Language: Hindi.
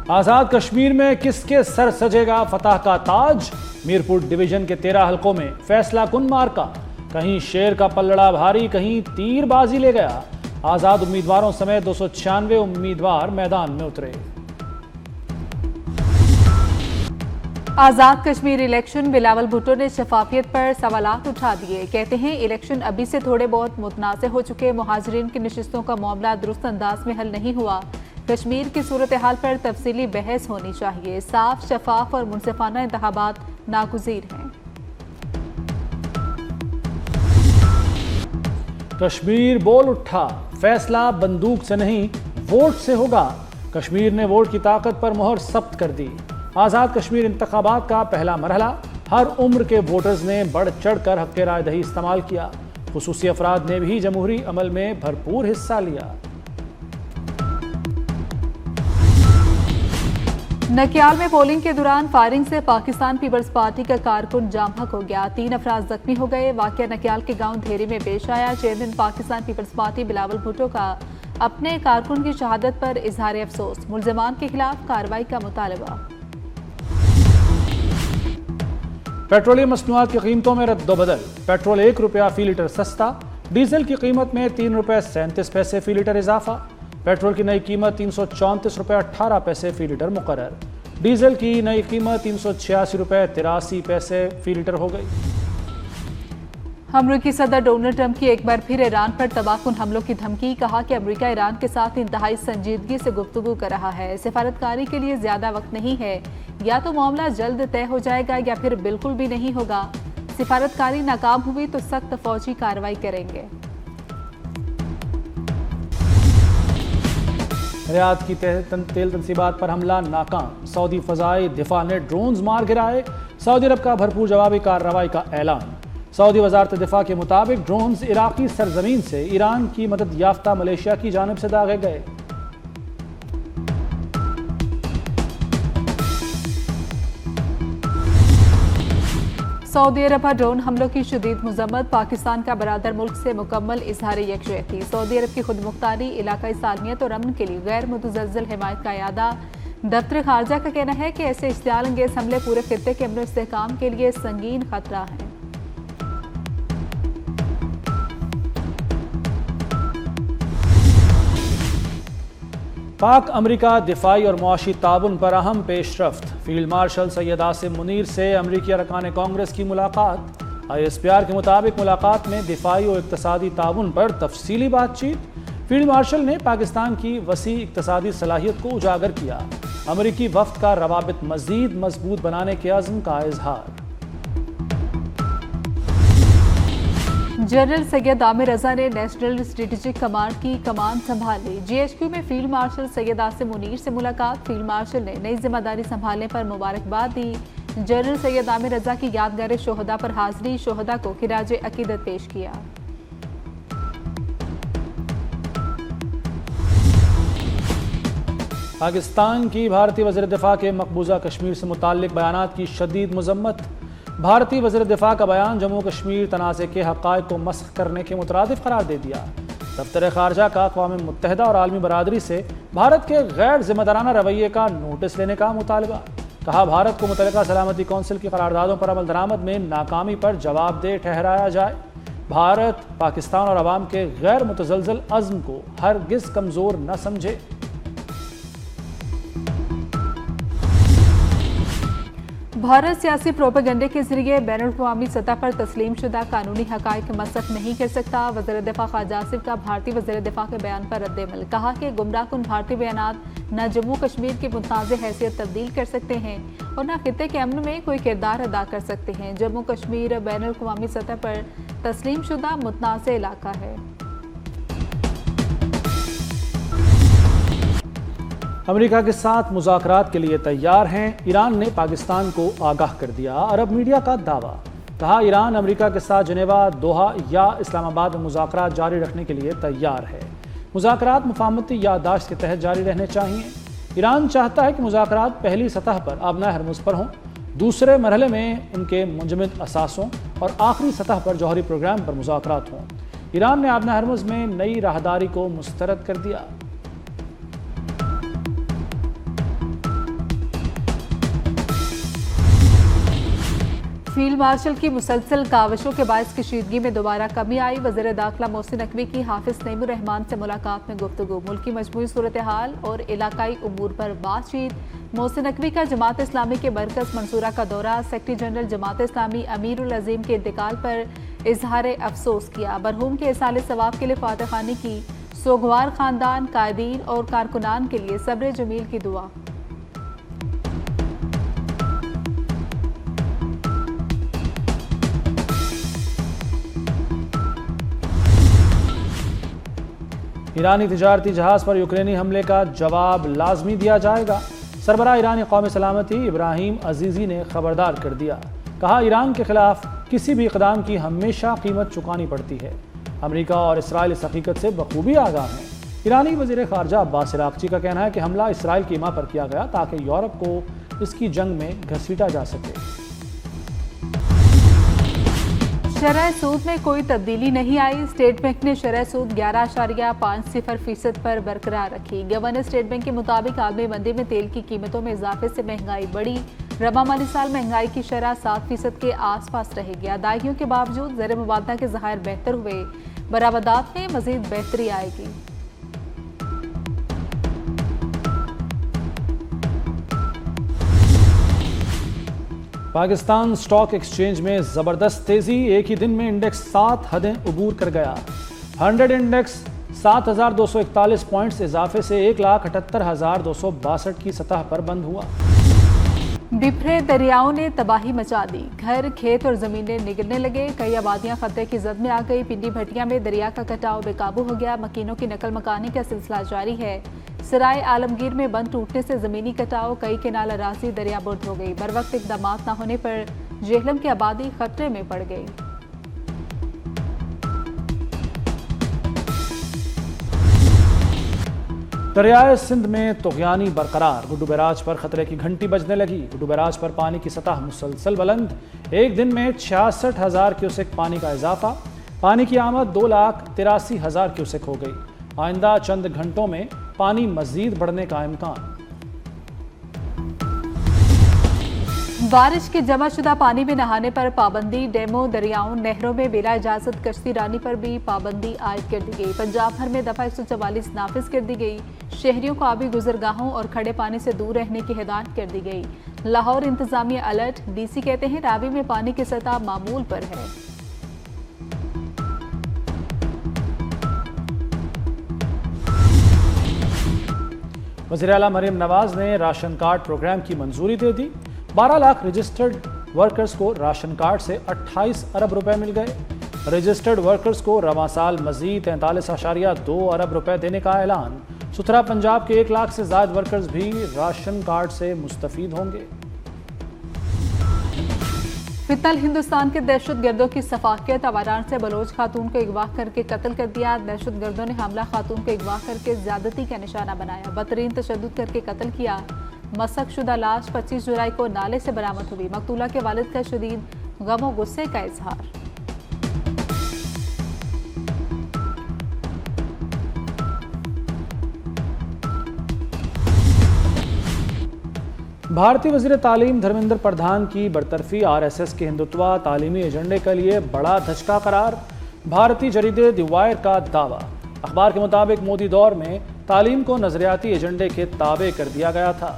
आजाद कश्मीर में किसके सर सजेगा फतह का ताज? मीरपुर डिवीजन के 13 हलकों में फैसला कुन मार्का। कहीं शेर का पल्लड़ा भारी, कहीं तीरबाजी ले गया। आजाद उम्मीदवारों समेत 296 उम्मीदवार मैदान में उतरे। आजाद कश्मीर इलेक्शन, बिलावल भुट्टो ने शफाफियत पर सवालात उठा दिए। कहते हैं इलेक्शन अभी से थोड़े बहुत मुतनाज़ हो चुके, मुहाजिरीन की नशिस्तों का मामला दुरुस्त अंदाज में हल नहीं हुआ। कश्मीर की सूरत हाल पर तफसीली बहस होनी चाहिए। साफ, शफाफ और मुनसिफाना इंतखाबात नागुज़ीर हैं। कश्मीर बोल उठा, फैसला बंदूक से नहीं वोट से होगा। कश्मीर ने वोट की ताकत पर मोहर सख्त कर दी। आज़ाद कश्मीर इंतखाबात का पहला मरहला, हर उम्र के वोटर्स ने बढ़ चढ़ कर हक़ राय दही इस्तेमाल किया। खुसूसी अफराद ने भी जमहूरी अमल में भरपूर हिस्सा लिया। नकियाल में पोलिंग के दौरान फायरिंग से पाकिस्तान पीपल्स पार्टी का कारकुन जाम-हक हो गया। 3 अफराद जख्मी हो गए। वाकया नकियाल के गांव धेरी में पेश आया। Chairman Pakistan Peoples Party Bilawal Bhutto का अपने कारकुन की शहादत पर इजहार अफसोस। मुल्जिमान के खिलाफ कार्रवाई का मुतालबा। पेट्रोलियम मसनूआत की कीमतों में रद्दोबदल। पेट्रोल 1 रुपया फी लीटर सस्ता। डीजल की कीमत में 3 रुपये 37 पैसे फी लीटर इजाफा। पेट्रोल की नई कीमत 334 रुपये 18 पैसे फी लीटर मुकर्रर। डीजल की नई कीमत 386 रुपये 83 पैसे फी लीटर हो गई। अमरीकी सदर डोनाल्ड ट्रंप की एक बार फिर ईरान पर तबाहकुन हमलों की धमकी। कहा कि अमेरिका ईरान के साथ इंतहाई संजीदगी से गुफ्तगू कर रहा है। सिफारतकारी के लिए ज्यादा वक्त नहीं है। या तो मामला जल्द तय हो जाएगा या फिर बिल्कुल भी नहीं होगा। सिफारतकारी नाकाम हुई तो सख्त फौजी कार्रवाई करेंगे। रियाद की तेल तनसीबात पर हमला नाकाम। सऊदी फजाई दिफा ने ड्रोन्स मार गिराए। सऊदी अरब का भरपूर जवाबी कार्रवाई का ऐलान। सऊदी वजारत दिफा के मुताबिक ड्रोन्स इराकी सरजमीन से ईरान की मदद याफ्ता मलेशिया की जानिब से दागे गए। सऊदी अरब पर ड्रोन हमलों की शदीद मजम्मत। पाकिस्तान का बरादर मुल्क से मुकम्मल इजहार यकजहती। सऊदी अरब की खुद मुख्तारी, इलाकाई सालमियत और अमन के लिए गैर मुतज़लज़ल हिमायत का यादा। दफ्तर खारजा का कहना है कि ऐसे इश्तियाल अंगेज हमले पूरे खित्ते के अमन इस्तेहकाम के लिए संगीन खतरा है। पाक अमरीका दिफाई और मुआशी ताउन पर अहम पेशरफ्त। फील्ड मार्शल सैयद आसिम मुनीर से अमरीकी अरकान कांग्रेस की मुलाकात। ISPR के मुताबिक मुलाकात में दिफाई और इक्तसादी ताउन पर तफसीली बातचीत। फील्ड मार्शल ने पाकिस्तान की वसी इक्तसादी सलाहियत को उजागर किया। अमरीकी वफ्द का रवाबित मजीद मजबूत बनाने के अज़्म का इजहार। जनरल सैयद आमिर रजा ने नेशनल स्ट्रेटेजिक कमांड की कमान संभाली। GHQ में फील्ड मार्शल सैयद आसिम मुनीर से मुलाकात। फील्ड मार्शल ने नई जिम्मेदारी संभालने पर मुबारकबाद दी। जनरल सैयद आमिर रजा की यादगार शोहदा पर हाजिरी। शोहदा को खिराज अकीदत पेश किया। पाकिस्तान की भारतीय वज़ीर दिफा के मकबूजा कश्मीर से मुताल्लिक बयानात की शदीद मजम्मत। भारतीय वज़ीर दिफा का बयान जम्मू कश्मीर तनाज़े के हक़ाइक़ को मस्ख़ करने के मुतरादिफ़ करार दे दिया। दफ्तर ख़ारजा का अक़वाम मुत्तहिदा और आलमी बरादरी से भारत के गैर ज़िम्मेदाराना रवैये का नोटिस लेने का मुतालबा। कहा भारत को मुतल्लिक़ा सलामती कौंसिल की करारदादों पर अमल दरामद में नाकामी पर जवाबदेह ठहराया जाए। भारत पाकिस्तान और अवाम के गैर मुतज़लज़ल अज़्म को हरगिज़ कमज़ोर न समझे। भारत सियासी प्रोपेगेंडे के जरिए बैनुल-अक़वामी सतह पर तस्लीम शुदा कानूनी हक़ाइक़ मसख नहीं कर सकता। वज़ीर दिफा ख्वाजा आसिफ का भारतीय वज़ीर दिफा के बयान पर रद्द-ए-अमल। कहा कि गुमराहकुन भारतीय बयानात न जम्मू कश्मीर की मुतनाज़ हैसियत तब्दील कर सकते हैं और न खित्ते के अमन में कोई किरदार अदा कर सकते हैं। जम्मू कश्मीर बैनुल-अक़वामी सतह पर तस्लीम शुदा मुतनाज़ इलाका है। अमेरिका के साथ मुज़ाकरात के लिए तैयार हैं। ईरान ने पाकिस्तान को आगाह कर दिया। अरब मीडिया का दावा। कहा ईरान अमेरिका के साथ जिनेवा, दोहा या इस्लामाबाद में मुज़ाकरात जारी रखने के लिए तैयार है। मुज़ाकरात मुफाहमती याददाश्त के तहत जारी रहने चाहिए। ईरान चाहता है कि मुज़ाकरात पहली सतह पर आबना हरमुज़ पर हों, दूसरे मरहले में उनके मुंजमद असासों और आखिरी सतह पर जौहरी प्रोग्राम पर मुज़ाकरात हों। ईरान ने आबना हरमुज़ में नई राहदारी को मुस्तरद कर दिया। फील्ड मार्शल की मुसलसल काविशों के बायस कशीदगी में दोबारा कमी आई। वज़ीर दाखिला मोहसिन नकवी की हाफिज नईमुर रहमान से मुलाकात में गुफ्तगू, मुल्की मजमूई सूरत हाल और इलाकाई उमूर पर बातचीत। मोहसिन नकवी का जमात इस्लामी के मरकज़ मंसूरा का दौरा, सेक्रेटरी जनरल जमात इस्लामी अमीरुल अजीम के इंतकाल पर इजहार अफसोस किया। मरहूम के इसाले सवाब के लिए फातह खानी की, सोगवार खानदान, कायदीन और कारकुनान के लिए सब्र जमील की दुआ। ईरानी तिजारती जहाज पर यूक्रेनी हमले का जवाब लाजमी दिया जाएगा। सरबराह ईरानी कौमी सलामती इब्राहिम अजीज़ी ने खबरदार कर दिया, कहा ईरान के खिलाफ किसी भी इक़दाम की हमेशा कीमत चुकानी पड़ती है। अमेरिका और इसराइल इस हकीकत से बखूबी आगाह हैं। ईरानी वज़ीर ख़ारजा अब्बास इराक़ची का कहना है कि हमला इसराइल की हिमा पर किया गया ताकि यूरोप को इसकी जंग में घसीटा जा सके। शरह सूद में कोई तब्दीली नहीं आई। स्टेट बैंक ने शरह सूद 11.50% पर बरकरार रखी। गवर्नर स्टेट बैंक के मुताबिक आलमी मंदी में तेल की कीमतों में इजाफे से महंगाई बढ़ी। रबा माली साल महंगाई की शरह 7% के आसपास रहेगी। अदायगियों के बावजूद ज़र मुबादला के ज़खायर बेहतर हुए, बरामदात में मजीद बेहतरी आएगी। पाकिस्तान स्टॉक एक्सचेंज में ज़बरदस्त तेज़ी, एक ही दिन में इंडेक्स 7 हदें अबूर कर गया। 100 इंडेक्स 7,241 पॉइंट्स इजाफे से 1,78,262 की सतह पर बंद हुआ। बिफरे दरियाओं ने तबाही मचा दी, घर, खेत और ज़मीनें निगलने लगे। कई आबादियां खतरे की जद में आ गई। पिंडी भटिया में दरिया का कटाव बेकाबू हो गया। मकीनों की नकल मकानी का सिलसिला जारी है। सराय आलमगीर में बंद टूटने से ज़मीनी कटाव, कई केनाल अराजी दरियाबुर्द हो गई। बर वक्त इकदाम न होने पर जेहलम की आबादी खतरे में पड़ गई। दरियाए सिंध में तुग़यानी बरकरार, गुड्डू बैराज पर खतरे की घंटी बजने लगी। गुड्डू बैराज पर पानी की सतह मुसलसल बुलंद, एक दिन में 66,000 क्यूसेक पानी का इजाफा। पानी की आमद 2,83,000 क्यूसेक हो गई। आइंदा चंद घंटों में पानी मजीद बढ़ने का इम्कान। बारिश के जमाशुदा पानी में नहाने पर पाबंदी। डैमों, दरियाओं, नहरों में बिला इजाजत कश्ती रानी पर भी पाबंदी आयद कर दी गई। पंजाब भर में दफा 144 नाफिज कर दी गई। शहरियों को आबी गुजरगाहों और खड़े पानी से दूर रहने की हिदायत कर दी गई। लाहौर इंतजामिया अलर्ट, डीसी कहते हैं रावी में पानी की सतह मामूल पर है। वज़ीर आला मरीम नवाज ने राशन कार्ड प्रोग्राम की मंजूरी दे दी। 12 लाख रजिस्टर्ड वर्कर्स को राशन कार्ड से 28 अरब रुपए मिल गए। रजिस्टर्ड वर्कर्स को रवां साल मजीद 43.2 अरब रुपए देने का ऐलान। सुथरा पंजाब के 1 लाख से ज्यादा वर्कर्स भी राशन कार्ड से मुस्तफीद होंगे। फितल हिंदुस्तान के दहशतगर्दों की सफाकियत, आवारान से बलोच खातून को अगवा करके कत्ल कर दिया। दहशतगर्दों ने हमला खातून को अगवा करके ज्यादती का निशाना बनाया, बदतरीन तशद्दुद करके कत्ल किया। मसक शुदा लाश 25 जुलाई को नाले से बरामद हुई। मकतूला के वालिद का शदीद गम और गुस्से का इजहार। भारतीय वज़ीर तालीम धर्मेंद्र प्रधान की बरतरफी RSS के हिंदुत्वा तालीमी एजेंडे के लिए बड़ा धचका करार। भारतीय जरीदे द वायर का दावा। अखबार के मुताबिक मोदी दौर में तालीम को नजरियाती एजेंडे के ताबे कर दिया गया था।